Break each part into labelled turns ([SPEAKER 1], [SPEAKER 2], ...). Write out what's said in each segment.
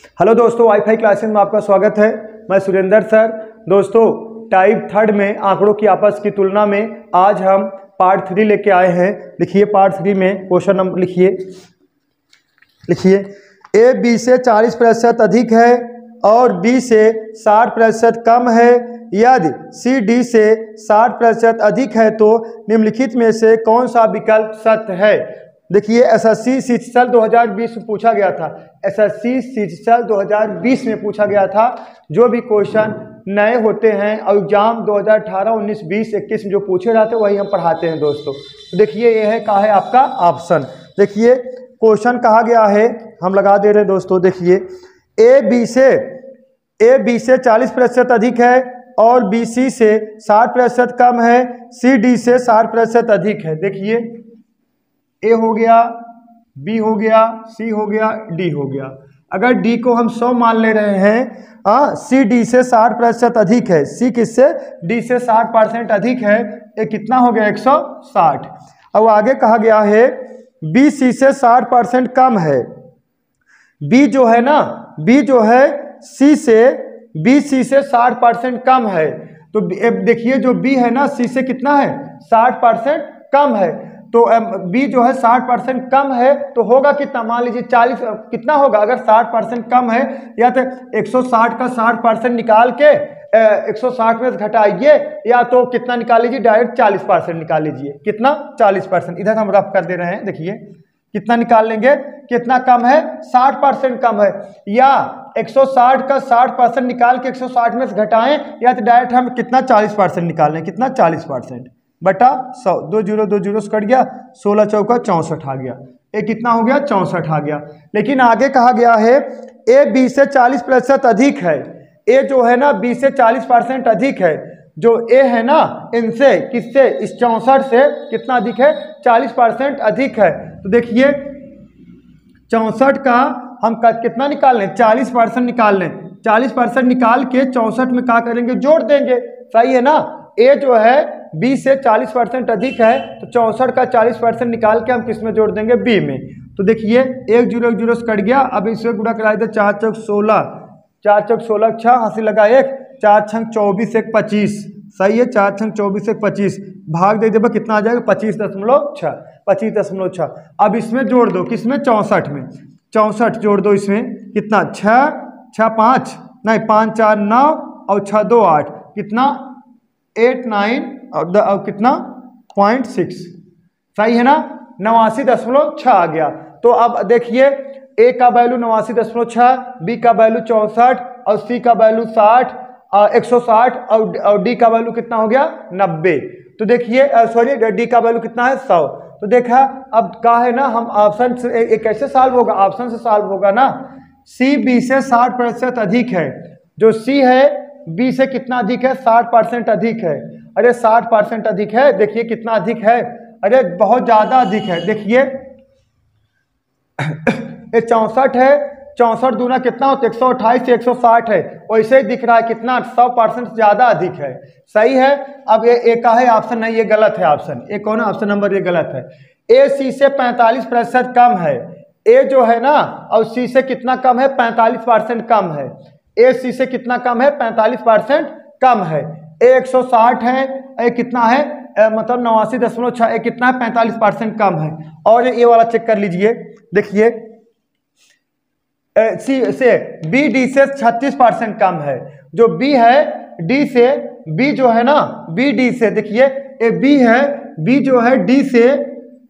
[SPEAKER 1] Hello दोस्तों, wifi classes में आपका स्वागत है। मैं सुरेंद्र सर। दोस्तों, टाइप थर्ड में आंकड़ों की आपस की तुलना में आज हम पार्ट 3 लेके आए हैं। लिखिए पार्ट 3 में क्वेश्चन नंबर लिखिए ए बी से 40% अधिक है और बी से 60% कम है। यदि सी डी से 60% अधिक है तो निम्नलिखित में से कौन सा विकल्प सत्य है। देखिए, एसएससी शिक्षण 2020 में पूछा गया था। एसएससी शिक्षण 2020 में पूछा गया था। जो भी क्वेश्चन नए होते हैं और एग्जाम 2018, 19, 20, 21 में जो पूछे जाते हैं वही हम पढ़ाते हैं दोस्तों। तो देखिए, ये है कहा है आपका ऑप्शन। देखिए क्वेश्चन कहा गया है, हम लगा दे रहे हैं दोस्तों। देखिए ए बी से 40% अधिक है और बी सी से 60% कम है। सी डी से 60% अधिक है। देखिए ए हो गया, बी हो गया, सी हो गया, डी हो गया। अगर डी को हम 100 मान ले रहे हैं, सी डी से 60% अधिक है। सी किससे? डी से 60% अधिक है। ये कितना हो गया? 160। अब आगे कहा गया है बी सी से 60% कम है। बी जो है ना, बी जो है सी से 60% कम है। तो देखिए जो बी है ना, सी से कितना है? 60% कम है। तो बी जो है 60% कम है तो होगा कितना? मान लीजिए 40 कितना होगा? अगर 60% कम है या तो 160 का 60% निकाल के 160 में से घटाइए, या तो कितना निकाल लीजिए? डायरेक्ट 40% निकाल लीजिए। कितना? 40%। इधर हम रफ कर दे रहे हैं। देखिए कितना निकाल लेंगे? कितना कम है? 60% कम है। या 160 का 60% निकाल के 160 में से घटाएं, या तो डायरेक्ट हम कितना? 40% निकाल लें। कितना? 40% बटा 100। 2 जीरो 2 जीरो से कट गया। 16 चौका 64 आ गया। ये कितना हो गया? 64 आ गया। लेकिन आगे कहा गया है ए बी से 40% अधिक है। ए जो है ना बी से 40% अधिक है। जो ए है ना इनसे, किससे? इस 64 से कितना अधिक है? 40% अधिक है। तो देखिए 64 का हम कितना निकाल लें? 40% निकाल लें। 40% निकाल के 64 में क्या करेंगे? जोड़ देंगे। सही है ना? ए जो है बी से 40% अधिक है तो 64 का 40% निकाल के हम किस में जोड़ देंगे? बी में। तो देखिए 1 जीरो 1 जीरो से कट गया। अब इसे गुणा करा दे। 4 चौक 16, 4 चौक 16, 6 हंसी लगा 1, 4 छंग 24, 1 25। सही है? 4 छंग 24, 1 25 भाग दे देगा। कितना आ जाएगा? 25.6। 25.6। अब इसमें जोड़ दो। किसमें? 64 में। 64 जोड़ दो इसमें। कितना? 6 6 5 नहीं 5 4 9 और 6 2 8। कितना? 8 9 और कितना? 0.6। सही है ना? 89.6 आ गया। तो अब देखिए ए का वैल्यू 89.6, बी का वैल्यू 64 और सी का वैल्यू 60, 160 और डी का वैल्यू कितना हो गया? 90। तो देखिए सॉरी, डी का वैल्यू कितना है? 100। तो देखा अब क्या है ना, हम ऑप्शन से कैसे सॉल्व होगा? ऑप्शन से सॉल्व होगा ना। सी बी से 60% अधिक है। जो सी है बी से कितना अधिक है? 60% अधिक है। अरे 60% अधिक है। देखिए कितना अधिक है? अरे बहुत ज्यादा अधिक है। देखिए ये 64 है। 64 दूना कितना होता है? 128 से 160 है। वैसे ही दिख रहा है कितना? 100% ज्यादा अधिक है। सही है? अब ये का है ऑप्शन नहीं, ये गलत है ऑप्शन। ये कौन है? ऑप्शन नंबर ये गलत है। ए सी से 45% कम है। ए जो है ना और सी से कितना कम है? 45% कम है। ए सी से कितना कम है? 45% कम है। ए 160 है। ए कितना है? मतलब 89.6। ए कितना है? 45% कम है। और ये वाला चेक कर लीजिए। देखिए सी से बी डी से 36% कम है। जो बी है डी से, बी जो है ना बी डी से, देखिए ए बी है, बी जो है डी से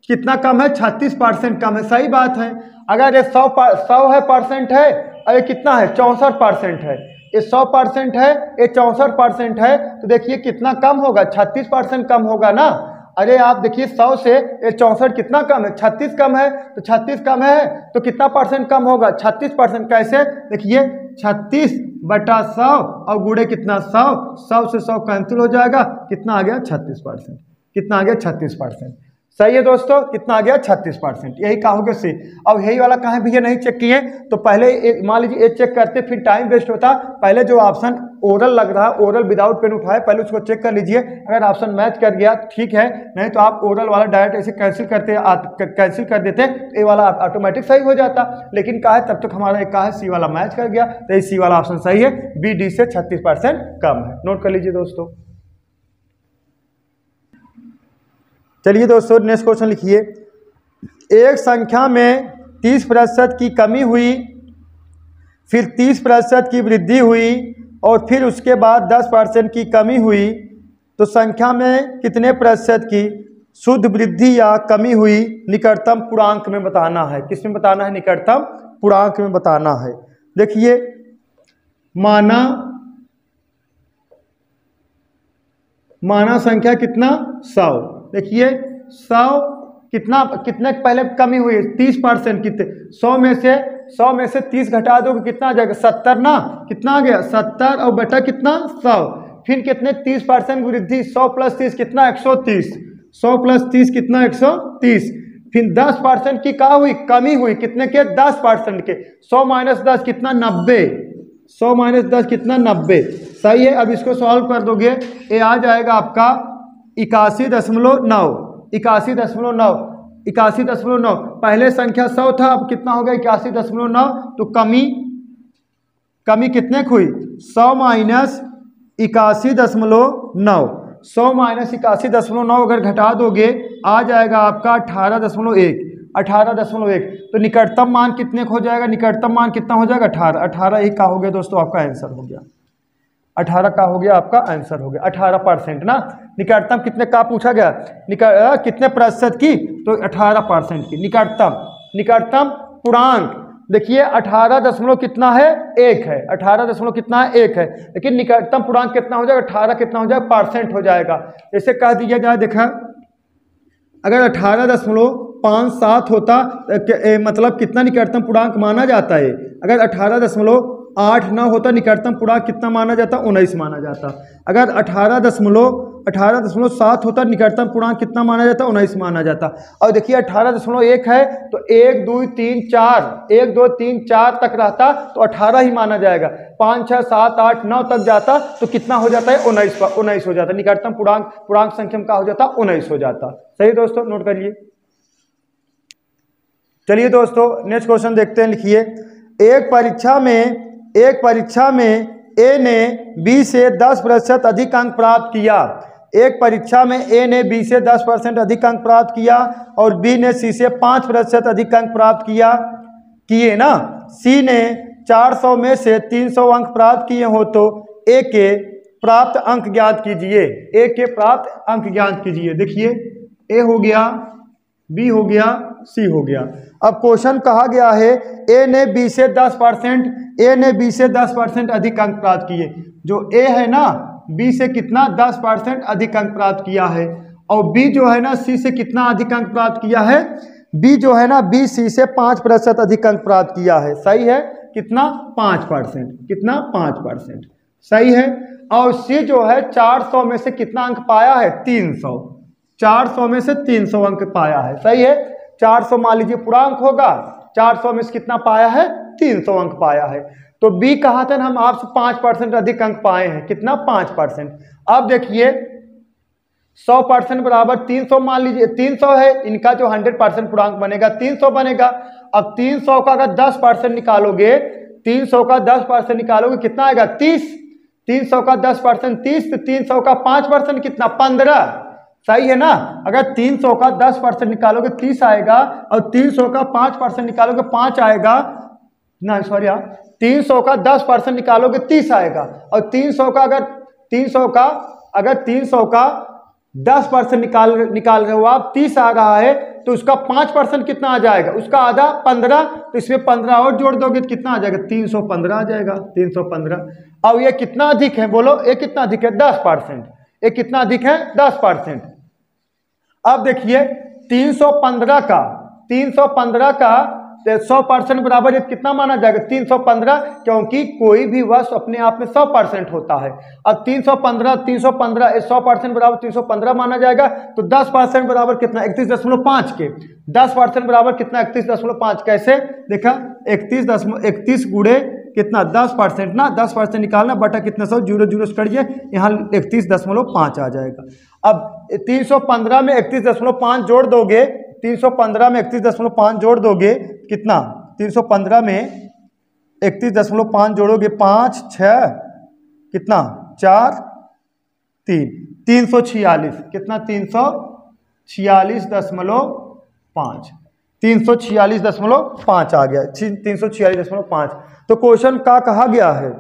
[SPEAKER 1] कितना कम है? 36% कम है। सही बात है। अगर ये 100 है परसेंट है और ये कितना है? 64% है। ये 100% है, ये 64% है। तो देखिए कितना कम होगा? 36% कम होगा ना। अरे आप देखिए 100 से ये 64 कितना कम है? 36 कम है। तो 36 कम है तो कितना परसेंट कम होगा? 36%। कैसे? देखिए 36 बटा 100 और गुणे कितना? 100 से 100 कैंसिल हो जाएगा। कितना आ गया? 36%। कितना आ गया? 36%। सही है दोस्तों, कितना आ गया 36%, यही कहा होगा सी। अब यही वाला कहाँ भैया नहीं चेक किए, तो पहले मान लीजिए ये चेक करते, फिर टाइम वेस्ट होता। पहले जो ऑप्शन ओरल लग रहा है, ओरल विदाउट पेन उठाए, पहले उसको चेक कर लीजिए। अगर ऑप्शन मैच कर गया ठीक है, नहीं तो आप ओरल वाला डायरेक्ट ऐसे कैंसिल कैंसिल कर देते, ए वाला ऑटोमेटिक सही हो जाता। लेकिन कहा है तब तक हमारा एक कहा है सी वाला मैच कर गया, तो सी वाला ऑप्शन सही है, बी डी से 36% कम है। नोट कर लीजिए दोस्तों। चलिए दोस्तों नेक्स्ट क्वेश्चन लिखिए। एक संख्या में 30% की कमी हुई, फिर 30% की वृद्धि हुई और फिर उसके बाद 10% की कमी हुई, तो संख्या में कितने प्रतिशत की शुद्ध वृद्धि या कमी हुई निकटतम पूर्णांक में बताना है। किस में बताना है? निकटतम पूर्णांक में बताना है। देखिए माना संख्या कितना 100, देखिए 100 कितने पहले कमी हुई 30%, कितने 100 में से 30 घटा दो कितना आ जाएगा 70 ना, कितना आ गया 70 और बटा कितना 100, फिर कितने 30% वृद्धि, 100 + 30 कितना 130, 100 + 30 कितना 130, फिर 10% की क्या हुई कमी हुई, कितने के 10% के, 100 - 10 कितना 90, 100 - 10 कितना 90, सही है। अब इसको सॉल्व कर दोगे, ये आ जाएगा आपका 81.9, 81.9। पहले संख्या 100 था, अब कितना हो गया 81.9, तो कमी कितने की हुई 100 - 81.9, 100 - 81.9 अगर घटा दोगे आ जाएगा आपका 18.1। तो निकटतम मान कितने हो जाएगा, निकटतम मान कितना हो जाएगा 18 ही का हो गया दोस्तों, आपका आंसर हो गया 18 का हो गया, आपका आंसर हो गया 18% ना। निकटतम कितने का पूछा गया, कितने प्रतिशत की, तो 18% की। निकटतम पूर्णांक देखिए 18 कितना है 1 है, 18 कितना है 1 है, लेकिन निकटतम पूर्णांक कितना हो जाएगा 18 कितना हो जाएगा परसेंट हो जाएगा। जैसे कह दिया जाए, देखा अगर 18.57 होता मतलब कितना निकटतम पूर्णांक माना जाता है, अगर 18.89 होता निकटतम पूर्णांक कितना माना जाता 19 माना जाता, अगर 18.7 होता निकटतम पूर्णांक कितना माना जाता 19 माना जाता। और देखिए 18.1 है तो 1 2 3 4 तक रहता तो 18 ही माना जाएगा, 5 6 7 8 9 तक जाता तो कितना हो जाता है 19 हो जाता, निकटतम पूर्णांक संख्या का हो जाता 19 हो जाता। सही दोस्तों, नोट करिए। चलिए दोस्तों नेक्स्ट क्वेश्चन देखते हैं। लिखिए एक परीक्षा में ए ने बी से 10% अधिक अंक प्राप्त किया। एक परीक्षा में ए ने बी से 10% अधिक अंक प्राप्त किया और बी ने सी से 5% अधिक अंक प्राप्त किए ना। सी ने 400 में से 300 अंक प्राप्त किए हो तो ए के प्राप्त अंक ज्ञात कीजिए। ए के प्राप्त अंक ज्ञात कीजिए। देखिए ए हो गया, बी हो गया, सी हो गया। अब क्वेश्चन कहा गया है ए ने बी से 10% अधिक अंक प्राप्त किए। जो ए है ना बी से कितना 10% अधिक अंक प्राप्त किया है, और बी जो है ना सी से कितना अधिक अंक प्राप्त किया है, बी जो है ना बी सी से 5% अधिक अंक प्राप्त किया है। सही है, कितना 5%, कितना 5%, सही है। और सी जो है 400 में से कितना अंक पाया है 300, 400 में से 300 अंक पाया है। सही है, 400 मान लीजिए पूर्णांक होगा, 400 में से कितना पाया है 300 अंक पाया है। तो बी कहा था ना हम आपसे 5% अधिक अंक पाए हैं, कितना 5%। अब देखिए 100% बराबर 300 मान लीजिए, 300 है, इनका जो 100% पूर्णांक बनेगा 300 बनेगा। अब 300 का अगर 10% निकालोगे, 300 का 10% निकालोगे कितना आएगा 30, 300 का 10% 30, तो 300 का 5% कितना 15। सही है ना, अगर 300 का 10% निकालोगे 30 आएगा और 300 का 5% निकालोगे 5 आएगा ना, सॉरी 300 का 10% निकालोगे 30 आएगा, और 300 का अगर 300 का 10% निकाल रहे हो आप 30 आ रहा है, तो उसका 5% कितना आ जाएगा, उसका आधा 15, तो इसमें 15 और जोड़ दोगे तो कितना आ जाएगा 315 आ जाएगा, 315। अब ये कितना अधिक है बोलो, ये कितना अधिक है 10%, ये कितना अधिक है 10%। अब देखिए 315 का 100% बराबर कितना माना जाएगा 315, क्योंकि कोई भी वस्तु अपने आप में 100% होता है। अब 315 100% बराबर 315 माना जाएगा, तो 10% बराबर कितना 31.5 के 10% बराबर कितना 31.5। कैसे देखा 31 गुणे कितना 10% ना 10% निकालना बटा कितना 100 0 0 से करिए यहाँ 31.5 आ जाएगा। अब 315 में 31.5 जोड़ दोगे, 315 में 31.5 जोड़ दोगे कितना 315 में 31.5 जोड़ोगे 5 6 कितना 4 3 346 कितना 346.5 346.5 आ गया 346.5। तो क्वेश्चन का कहा गया है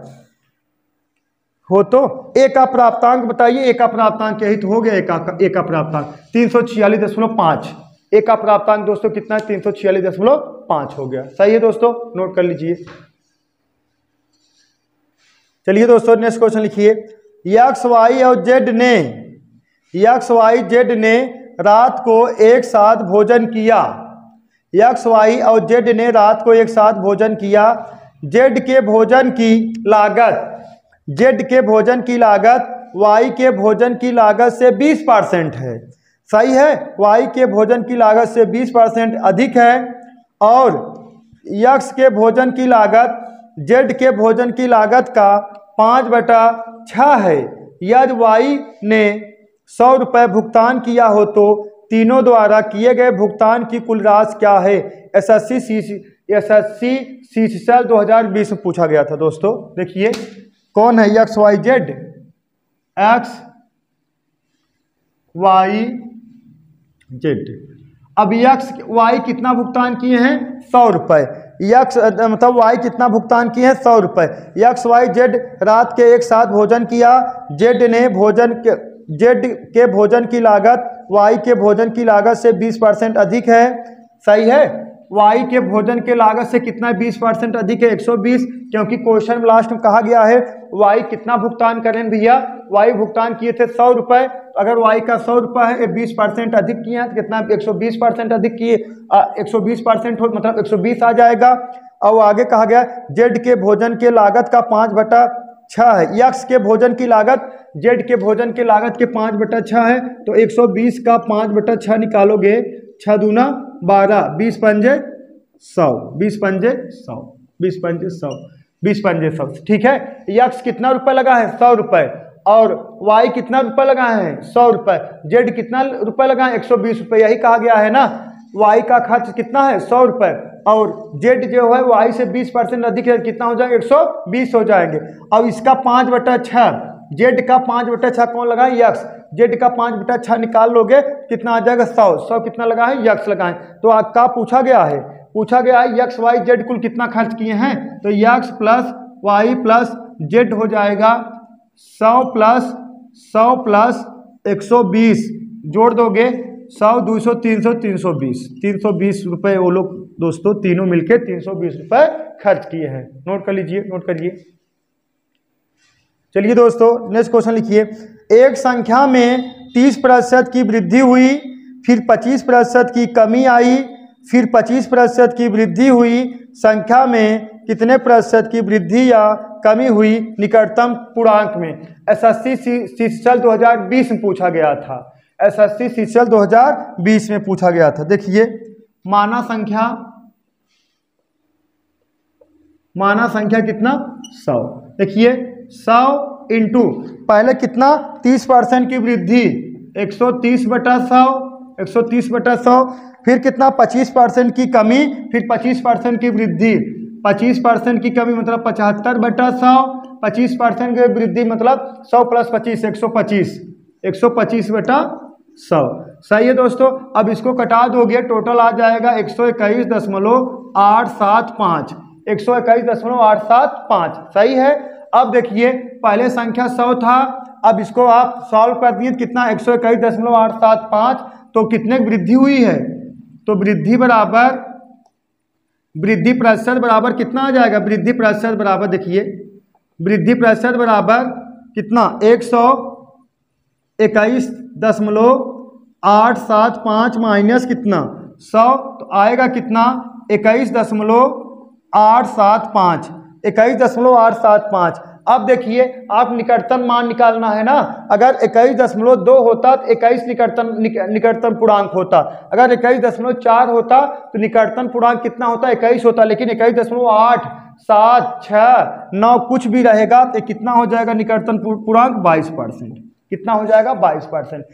[SPEAKER 1] हो तो ए का प्राप्तांक बताइए, ए का प्राप्तांक यही तो हो गया, ए का प्राप्तांक 346.5। ए का प्राप्तांक दोस्तों कितना है 346.5 हो गया। सही है दोस्तों, नोट कर लीजिए। चलिए दोस्तों नेक्स्ट क्वेश्चन लिखिए। एक्स वाई और जेड ने रात को एक साथ भोजन किया। एक्स वाई और जेड ने रात को एक साथ भोजन किया। जेड के भोजन की लागत वाई के भोजन की लागत से 20% है। सही है, वाई के भोजन की लागत से 20% अधिक है और एक्स के भोजन की लागत जेड के भोजन की लागत का 5/6 है। यदि वाई ने 100 रुपये भुगतान किया हो तो तीनों द्वारा किए गए भुगतान की कुल राशि क्या है। एसएससी सीजीएल 2020 में पूछा गया था दोस्तों। देखिए कौन है x y z, x y z. अब एक्स वाई कितना भुगतान किए हैं 100 रुपये, एक्स मतलब वाई कितना भुगतान किए हैं 100 रुपये। एक्स वाई जेड रात के एक साथ भोजन किया। जेड के भोजन की लागत वाई के भोजन की लागत से 20% अधिक है। सही है, वाई के भोजन के लागत से कितना 20% अधिक है 120, क्योंकि क्वेश्चन लास्ट में कहा गया है वाई कितना भुगतान करें भैया, वाई भुगतान किए थे 100 रुपये। अगर वाई का 100 रुपये है 20% अधिक किए हैं तो कितना 120% अधिक किए 120% हो मतलब 120 आ जाएगा। और आगे कहा गया जेड के भोजन के लागत का 5/6 है। एक्स के भोजन की लागत जेड के भोजन के लागत के 5/6 है, तो 120 का 5/6 निकालोगे 6 दूना 12 20 पंजे 100 20 पंजे 100 20 पंजे 100 20 पंजे 100। ठीक है, एक्स कितना रुपए लगा है 100 रुपये और वाई कितना रुपए लगा है 100 रुपये। जेड कितना रुपए लगा है 120 रुपये। यही कहा गया है ना, वाई का खर्च कितना है 100 रुपये और जेड जो है वाई से 20% अधिक है, कितना हो जाएगा 120 हो जाएंगे। अब इसका 5/6 जेड का 5/6 कौन लगा है एक्स, जेड का 5/6 निकाल लोगे कितना आ जाएगा 100 कितना लगा है एक्स लगा है। तो आपका पूछा गया है एक्स वाई जेड कुल कितना खर्च किए हैं, तो x plus y plus z हो जाएगा 100 प्लस 120 जोड़ दोगे 100 200 300 320 रुपये वो लोग दोस्तों तीनों मिलके 320 रुपये खर्च किए हैं। नोट कर लीजिए, नोट करिए। चलिए दोस्तों नेक्स्ट क्वेश्चन लिखिए। एक संख्या में 30% की वृद्धि हुई, फिर 25% की कमी आई, फिर 25% की वृद्धि हुई। संख्या में कितने प्रतिशत की वृद्धि या कमी हुई निकटतम पूर्णांक में। एसएससी सीजीएल 2020 में पूछा गया था। एसएससी सीजीएल 2020 में पूछा गया था। देखिए माना संख्या कितना 100। देखिए 100 इंटू पहले कितना 30% की वृद्धि 130/100 130/100, फिर कितना 25% की कमी, फिर 25% की वृद्धि 25% की कमी मतलब 75/100, 25% की वृद्धि मतलब 100 + 25 125/100। सही है दोस्तों। अब इसको कटा दोगे टोटल आ जाएगा 121.875 121.875। सही है। अब देखिए पहले संख्या 100 था, अब इसको आप सॉल्व कर दिए कितना 121.875, तो कितने वृद्धि हुई है, तो वृद्धि प्रतिशत बराबर कितना आ जाएगा, वृद्धि प्रतिशत बराबर देखिए वृद्धि प्रतिशत बराबर कितना 121.875 माइनस कितना 100, तो आएगा कितना 21.875, 21.875। अब देखिए आप निकटतम मान निकालना है ना, अगर 21.2 होता तो 21 निकटतम पूर्णांक होता, अगर 21.4 होता तो निकटतम पूर्णांक कितना होता, 21 होता, लेकिन 21.8, 7, 6, 9 कुछ भी रहेगा तो कितना हो जाएगा निकटतम पूर्णांक 22%। कितना हो जाएगा 22%।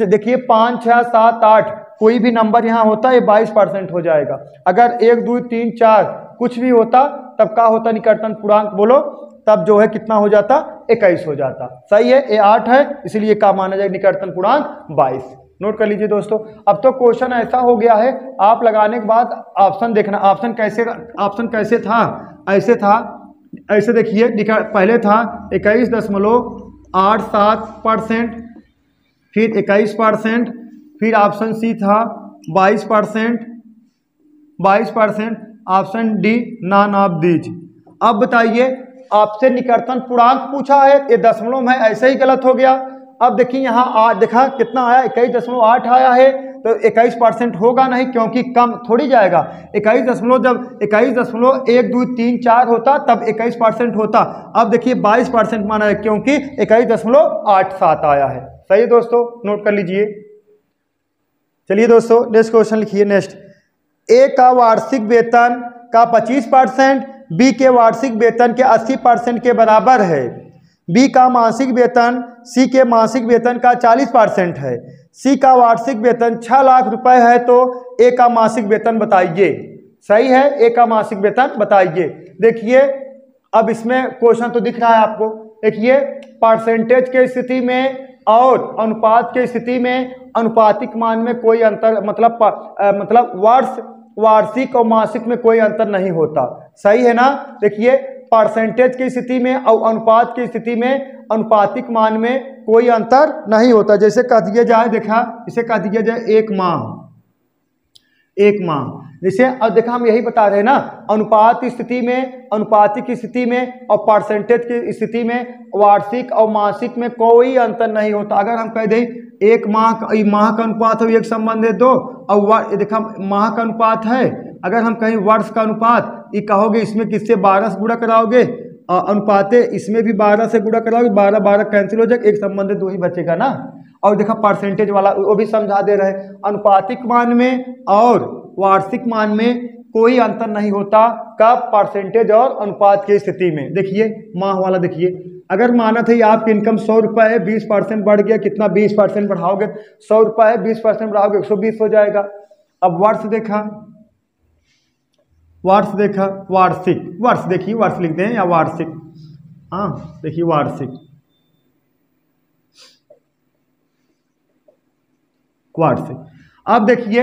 [SPEAKER 1] देखिए 5, 6, 7, 8 कोई भी नंबर यहाँ होता है 22% हो जाएगा। अगर 1, 2, 3, 4 कुछ भी होता तब क्या होता निकटतम पूर्णांक बोलो, तब जो है कितना हो जाता 21 हो जाता। सही है, ये 8 है इसलिए क्या माना जाए निकटतम पूर्णांक 22। नोट कर लीजिए दोस्तों। अब तो क्वेश्चन ऐसा हो गया है, आप लगाने के बाद ऑप्शन देखना, ऑप्शन कैसे था, ऐसे था, ऐसे देखिए पहले था 21.87%, फिर 21%, फिर ऑप्शन सी था 22%, option D none of these. अब बताइए आपसे निकटतम पूर्णांक पूछा है, ये दशमलव में ऐसे ही गलत हो गया। अब देखिए यहाँ देखा कितना आया 21.8 आया है, तो 21% होगा नहीं क्योंकि कम थोड़ी जाएगा। 21 जब 21.1, 2, 3, 4 होता तब 21% होता। अब देखिए 22% माना है क्योंकि 21.87 आया है। सही है दोस्तों, नोट कर लीजिए। चलिए दोस्तों नेक्स्ट क्वेश्चन लिखिए। नेक्स्ट, ए का वार्षिक वेतन का 25% बी के वार्षिक वेतन के 80% के बराबर है। बी का मासिक वेतन सी के मासिक वेतन का 40% है। सी का वार्षिक वेतन 6 लाख रुपए है, तो ए का मासिक वेतन बताइए। सही है, ए का मासिक वेतन बताइए। देखिए अब इसमें क्वेश्चन तो दिख रहा है आपको। देखिए परसेंटेज के स्थिति में और अनुपात की स्थिति में अनुपातिक मान में कोई अंतर मतलब वार्षिक और मासिक में कोई अंतर नहीं होता। सही है ना। देखिए परसेंटेज की स्थिति में और अनुपात की स्थिति में अनुपातिक मान में कोई अंतर नहीं होता। जैसे कह दिया जाए, देखा इसे कह दिया जाए एक माह, जैसे अब देखा हम यही बता रहे हैं ना, अनुपात की स्थिति में, अनुपातिक की स्थिति में और परसेंटेज की स्थिति में वार्षिक और मासिक में कोई अंतर नहीं होता। अगर हम कह दें एक माह का अनुपात है, एक संबंध है 2, और देखा माह का अनुपात है। अगर हम कहीं वर्ष का अनुपात ये कहोगे, इसमें किससे 12 से गुणा कराओगे, अनुपात इसमें भी 12 से गुणा कराओगे, 12 कैंसिल हो जाएगा, एक संबंध 2 ही बचेगा ना। और देखा परसेंटेज वाला वो भी समझा दे रहे हैं, अनुपातिक मान में और वार्षिक मान में कोई अंतर नहीं होता कब, परसेंटेज और अनुपात की स्थिति में। देखिए माह वाला देखिए, अगर माना था आपकी इनकम 100 रुपये है, 20% बढ़ गया, कितना 20% बढ़ाओगे, 100 रुपये है 20% बढ़ाओगे 120 हो जाएगा। अब वर्ष देखा, वर्ष देखिए, वर्ष लिख दें या वार्षिक, हाँ देखिए वार्षिक, अब देखिए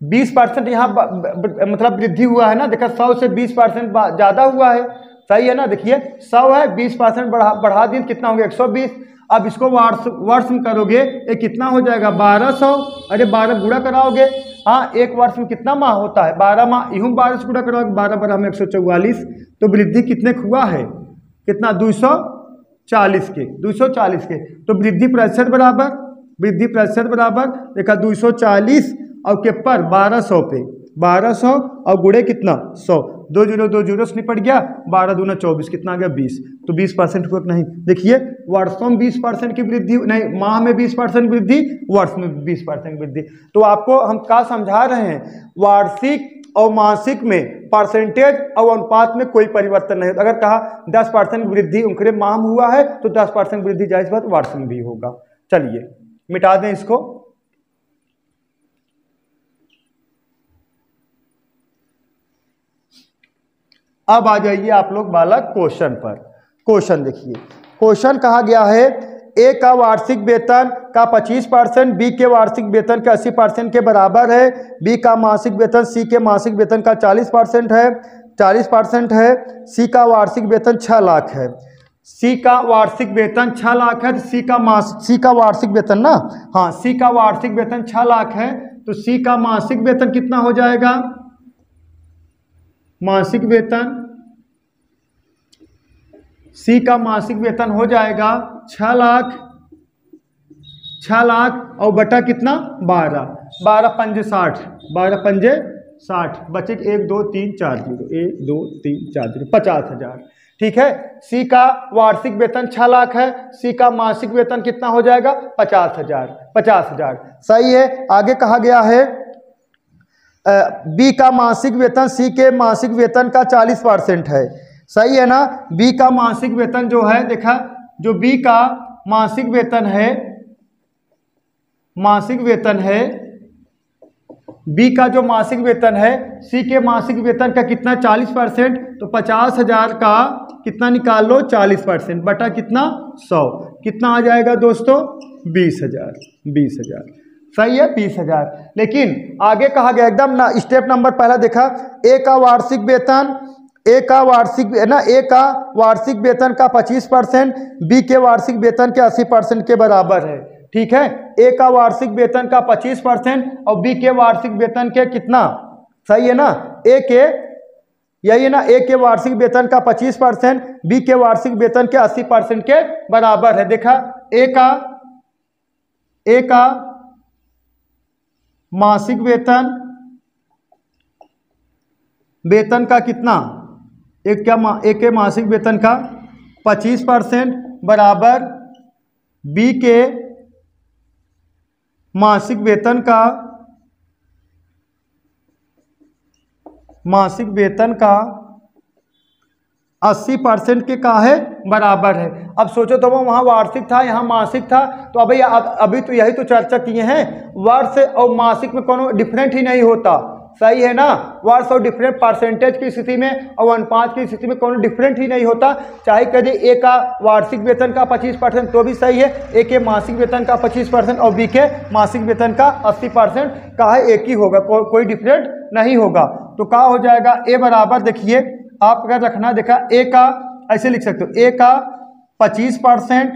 [SPEAKER 1] 20% यहाँ मतलब वृद्धि हुआ है ना। देखा 100 से 20% ज़्यादा हुआ है। सही है ना। देखिए 100 है, 20% बढ़ा दिए कितना हो गया 120। अब इसको वर्ष में करोगे ये कितना हो जाएगा 1200। अरे 12 गुणा कराओगे, हाँ एक वर्ष में कितना माह होता है 12 माह, यूँ 12 से गुणा कराओगे 12 में 144। तो वृद्धि कितने हुआ है, कितना 240 के। तो वृद्धि प्रतिशत बराबर देखा 240 और के पर 1200 पे 1200 और गुणे कितना 100, 2 जीरो से निपट गया, 12 दूना 24, कितना आ गया 20। तो 20% हुआ नहीं। देखिए वर्षों में 20% की वृद्धि नहीं, माह में 20% वृद्धि, वर्ष में 20% वृद्धि। तो आपको हम क्या समझा रहे हैं, वार्षिक और मासिक में परसेंटेज और अनुपात में कोई परिवर्तन नहीं होता। अगर कहा 10% वृद्धि उनके माह में हुआ है तो 10% वृद्धि जायज बात वर्ष में भी होगा। चलिए मिटा दें इसको। अब आ जाइए आप लोग बालक क्वेश्चन पर। क्वेश्चन देखिए, क्वेश्चन कहा गया है ए का वार्षिक वेतन का 25% बी के वार्षिक वेतन के 80% के बराबर है। बी का मासिक वेतन सी के मासिक वेतन का 40% है। सी का वार्षिक वेतन 6 लाख है। सी का वार्षिक वेतन 6 लाख है, तो सी का वार्षिक वेतन ना, हाँ सी का वार्षिक वेतन 6 लाख है, तो सी का मासिक वेतन कितना हो जाएगा, मासिक वेतन सी का मासिक वेतन हो जाएगा 6 लाख और बटा कितना 12 पंजे 60, 12 पंजे 60 बचे 1 2 3 4 0, 1 2 3 4 0, 50,000। ठीक है। सी का वार्षिक वेतन 6 लाख है, सी का मासिक वेतन कितना हो जाएगा 50,000, 50,000। सही है। आगे कहा गया है बी का मासिक वेतन सी के मासिक वेतन का 40% है। सही है ना। बी का मासिक वेतन जो है, देखा, जो बी का मासिक वेतन है, बी का जो मासिक वेतन है, सी के मासिक वेतन का कितना 40%, तो 50,000 का कितना निकाल लो 40% बटा कितना 100, कितना आ जाएगा दोस्तों 20,000, 20,000। सही है 20,000। लेकिन आगे कहा गया एकदम ना, स्टेप नंबर पहला देखा, ए का वार्षिक वेतन, ए का वार्षिक वेतन का 25% बी के वार्षिक वेतन के 80% के बराबर है। ठीक है। ए का वार्षिक वेतन का 25% और बी के वार्षिक वेतन के कितना, सही है ना, ए के, यही है ना, ए के वार्षिक वेतन का 25% बी के वार्षिक वेतन के 80% के बराबर है। देखा, ए का मासिक वेतन का कितना, एक के मासिक वेतन का 25% बराबर बी के मासिक वेतन का 80% के का है बराबर है। अब सोचो तो वो वहाँ वार्षिक था, यहाँ मासिक था, तो अभी तो यही तो चर्चा किए हैं, वर्ष और मासिक में कोनो डिफरेंट ही नहीं होता। सही है ना। वर्ष और डिफरेंट परसेंटेज की स्थिति में और अनुपात की स्थिति में कोनो डिफरेंट ही नहीं होता। चाहे कहे ए का वार्षिक वेतन का 25% तो भी सही है, ए के मासिक वेतन का 25% और बी के मासिक वेतन का 80% का है, एक ही होगा, कोई डिफरेंट नहीं होगा। तो क्या हो जाएगा, ए बराबर, देखिए आप अगर रखना, देखा, ए का ऐसे लिख सकते हो, ए का 25%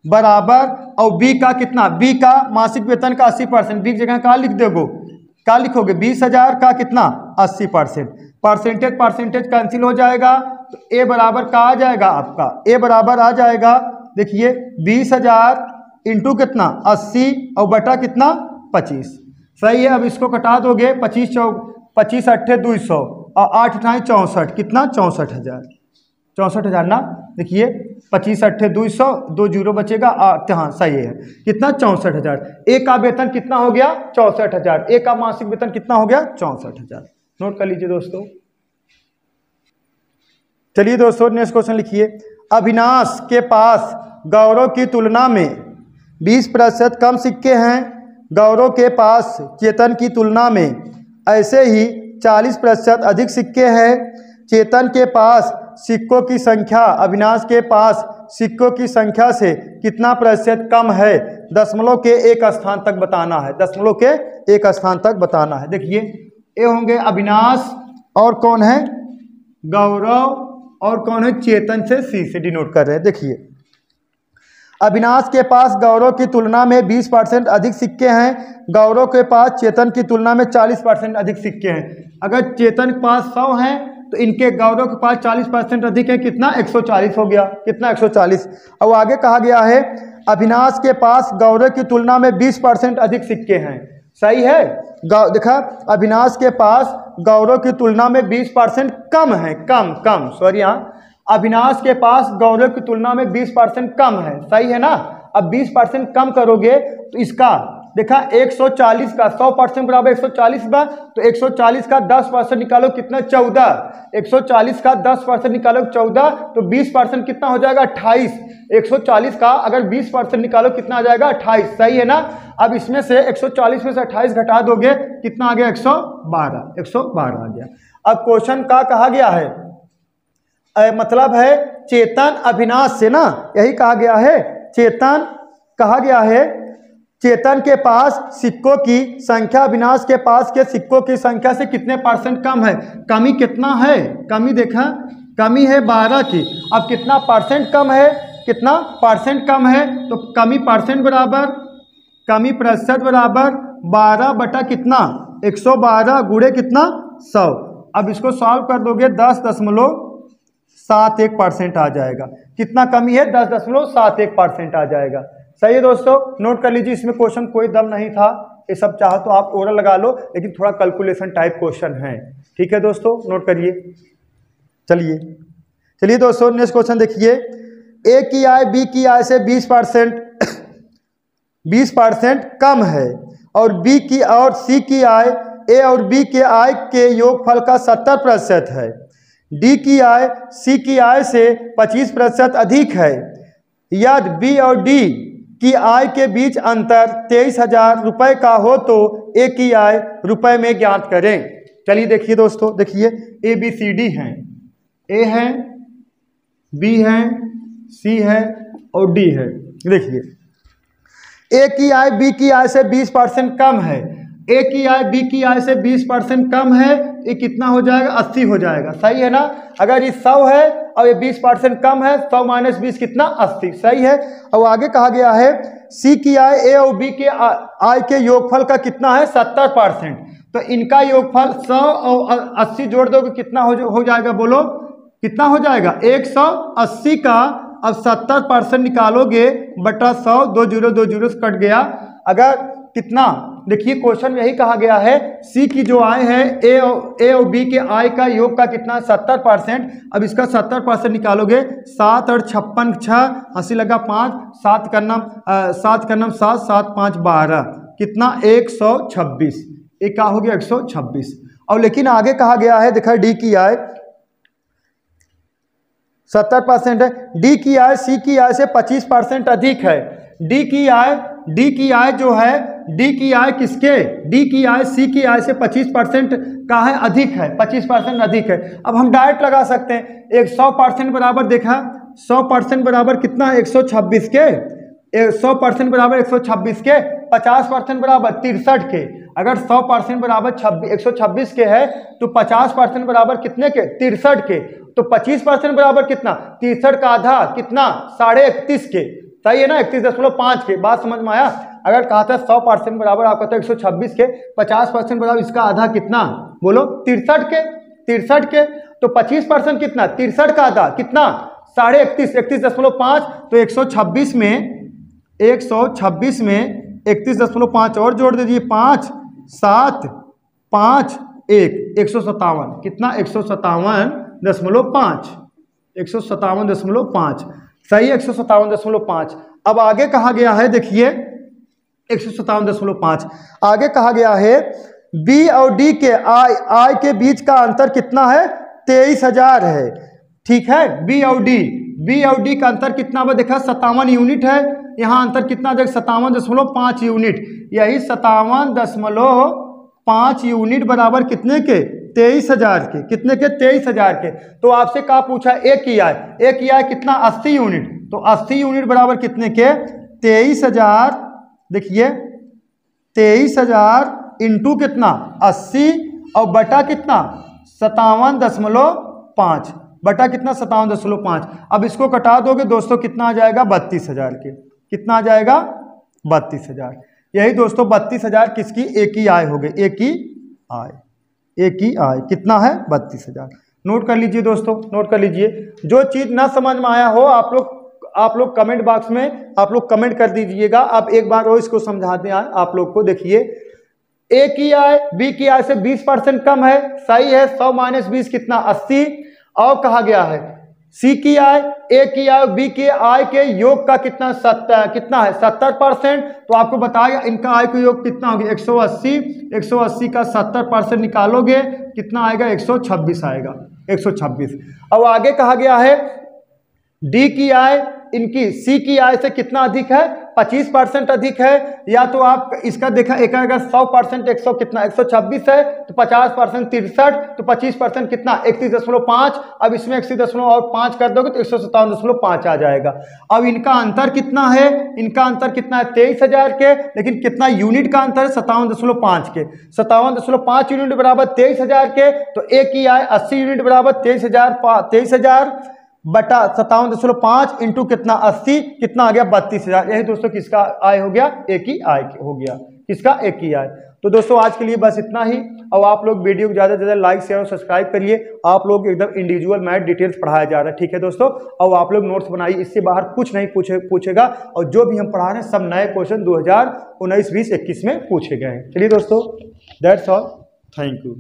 [SPEAKER 1] बराबर और बी का कितना, बी का मासिक वेतन का 80%, बी की जगह क्या लिख दोगे, क्या लिखोगे 20,000 का कितना 80%, परसेंटेज कैंसिल हो जाएगा, तो ए बराबर का आ जाएगा आपका, ए बराबर आ जाएगा, देखिए 20,000 इंटू कितना 80 और बटा कितना 25। सही है। अब इसको कटा दोगे, 25 8 200 और 8 8 64, कितना 64,000, 64,000 ना। देखिए 25 8 200, 2 जीरो बचेगा, हाँ सही है, कितना 64,000। ए का वेतन कितना हो गया 64,000, ए का मासिक वेतन कितना हो गया 64,000। नोट कर लीजिए दोस्तों। चलिए दोस्तों नेक्स्ट क्वेश्चन लिखिए, अविनाश के पास गौरव की तुलना में 20% कम सिक्के हैं, गौरव के पास चेतन की तुलना में ऐसे ही 40% अधिक सिक्के हैं, चेतन के पास सिक्कों की संख्या अविनाश के पास सिक्कों की संख्या से कितना प्रतिशत कम है, दशमलव के एक स्थान तक बताना है, दशमलव के एक स्थान तक बताना है। देखिए ये होंगे अविनाश और कौन है गौरव और कौन है चेतन, से सी से डिनोट कर रहे हैं। देखिए अविनाश के पास गौरव की तुलना में 20% अधिक सिक्के हैं, गौरव के पास चेतन की तुलना में 40% अधिक सिक्के हैं। अगर चेतन के पास 100 हैं तो इनके गौरव के पास 40% अधिक है, कितना 140 हो गया, कितना 140। अब आगे कहा गया है अविनाश के पास गौरव की तुलना में 20% अधिक सिक्के हैं। सही है। देखा अविनाश के पास गौरव की तुलना में 20% कम है, कम सॉरी, यहाँ अविनाश के पास गौरव की तुलना में 20% कम है। सही है ना। अब 20% कम करोगे तो इसका देखा 140 का 100% बराबर 140 बा, तो 140 का 10% निकालो कितना 14, 140 का 10% निकालो 14, तो 20% कितना हो जाएगा 28। 140 का अगर 20% निकालो कितना आ जाएगा 28। सही है ना। अब इसमें से 140 में से 28 घटा दोगे कितना आ गया 112, 112 आ गया। अब क्वेश्चन का कहा गया है मतलब है चेतन अविनाश से ना, यही कहा गया है, चेतन कहा गया है चेतन के पास सिक्कों की संख्या अविनाश के पास के सिक्कों की संख्या से कितने % कम है। कमी कितना है, कमी देखा कमी है 12 की। अब कितना % कम है, कितना % कम है, तो कमी % बराबर कमी प्रतिशत बराबर 12 बटा कितना 112 गुणे कितना 100। अब इसको सॉल्व कर दोगे 10.71% आ जाएगा। कितना कमी है 10.71% आ जाएगा। सही है दोस्तों, नोट कर लीजिए। इसमें क्वेश्चन कोई दम नहीं था, ये सब चाहो तो आप ओरल लगा लो, लेकिन थोड़ा कैलकुलेशन टाइप क्वेश्चन है। ठीक है दोस्तों, नोट करिए। चलिए दोस्तों नेक्स्ट क्वेश्चन देखिए। ए की आय बी की आय से 20% कम है और बी की और सी की आय ए और बी के आय के योगफल का 70% है। डी की आय सी की आय से 25% अधिक है। यदि बी और डी की आय के बीच अंतर 23,000 रुपये का हो तो ए की आय रुपए में ज्ञात करें। चलिए देखिए दोस्तों, देखिए ए बी सी डी हैं, ए है, बी है, सी है और डी है। देखिए ए की आय बी की आय से 20% कम है। ए की आय बी की आय से 20% कम है, ये कितना हो जाएगा? 80 हो जाएगा। सही है ना? अगर ये 100 है और ये 20% कम है, 100 माइनस 20 कितना? 80। सही है। और आगे कहा गया है सी की आय ए और बी के आय के योगफल का कितना है? 70%। तो इनका योगफल 100 और 80 जोड़ दोगे कितना हो जाएगा? बोलो कितना हो जाएगा? 180 का अब 70% निकालोगे बटा 100, 2 जीरो से कट गया। अगर कितना, देखिए क्वेश्चन यही कहा गया है, सी की जो आय है ए और बी के आय का योग का कितना? 70%। अब इसका 70% निकालोगे, 7 और 56 6 80 लगा 5, 7 का नाम 7 7 5 12 कितना? 126। एक क्या हो गया? 126। और लेकिन आगे कहा गया है, देखा डी की आय 70% है, डी की आय सी की आय से 25% अधिक है। डी की आय जो है, डी की आय किसके? डी की आय सी की आय से 25% का है, अधिक है, 25% अधिक है। अब हम डायरेक्ट लगा सकते हैं। 100% बराबर देखा, 100% बराबर कितना है? 126 के। 100% बराबर 126 के, 50% बराबर 63 के। अगर 100% बराबर 126 के है तो 50% बराबर कितने के? 63 के। तो 25% बराबर कितना? 63 का आधा कितना? 31.5 के। सही है ना? 31.5 के। बात समझ में आया? अगर कहा था 100% बराबर, आप कहते हो 126 के, 50% बराबर इसका आधा कितना? बोलो 63 के। 63 के तो 25% कितना? 63 का आधा कितना? 31.5, 31.5। तो 126 में 31.5 और जोड़ दीजिए, 5 7 5 1 157 कितना? 157.5 157.5। सही, 157.5। अब आगे कहा गया है, देखिए 157.5 आगे कहा गया है बी और डी के आय के बीच का अंतर कितना है? 23,000 है। ठीक है, बी और डी का अंतर कितना? देखा 57 यूनिट है। यहाँ अंतर कितना? देख 57.5 यूनिट। यही 57.5 यूनिट बराबर कितने के? 23,000 के। कितने के? 23,000 के। तो आपसे कहा पूछा ए की आय कितना? 80 यूनिट। तो 80 यूनिट बराबर कितने के? 23,000। देखिए 23,000 इंटू कितना? 80 और बटा कितना? 57.5 बटा कितना? 57.5। अब इसको कटा दोगे दोस्तों, कितना आ जाएगा? 32,000 के। कितना आ जाएगा? 32,000। यही दोस्तों 32,000 किसकी? एक ही आय हो गई। एक ही आय कितना है? 32,000। नोट कर लीजिए दोस्तों, नोट कर लीजिए। जो चीज ना समझ में आया हो आप लोग कमेंट बॉक्स में आप लोग कमेंट कर दीजिएगा। आप एक बार और इसको समझाते हैं आप लोग को। देखिए ए की आय बी की आय से 20% कम है। सही है। 100 माइनस 20 कितना? 80। और कहा गया है सी की आय ए की आय बी की आय के योग का कितना? 70%। तो आपको बताया इनका आय का योग कितना होगा? 180। 180 का 70% निकालोगे कितना आएगा? 126 आएगा। 126। अब आगे कहा गया है डी की आय इनकी सी की आय से कितना अधिक है? 25% अधिक है। या तो आप इसका देखा, एक अगर 100% 100 कितना? 126 है तो 50% 63, तो 25% कितना? 31.5। अब इसमें 31.5 कर दोगे तो 157.5 आ जाएगा। अब इनका अंतर कितना है? इनका अंतर कितना है? 23,000 के। लेकिन कितना यूनिट का अंतर है? 57.5 के। 57.5 यूनिट बराबर 23,000 के। तो ए की आय 80 यूनिट बराबर 23,000 बटा 57.5 इंटू कितना? 80 कितना आ गया? 32,000। यही दोस्तों किसका आय हो गया? एक ही आय हो गया। किसका? एक ही आय। तो दोस्तों आज के लिए बस इतना ही। और आप लोग वीडियो को ज़्यादा से ज़्यादा लाइक शेयर और सब्सक्राइब करिए। आप लोग एकदम इंडिविजुअल मैथ डिटेल्स पढ़ाया जा रहा है, ठीक है दोस्तों। और आप लोग नोट्स बनाइए, इससे बाहर कुछ नहीं पूछेगा। और जो भी हम पढ़ा रहे हैं सब नए क्वेश्चन 2019, 20, 21 में पूछे गए हैं। चलिए दोस्तों, दैट्स ऑल, थैंक यू।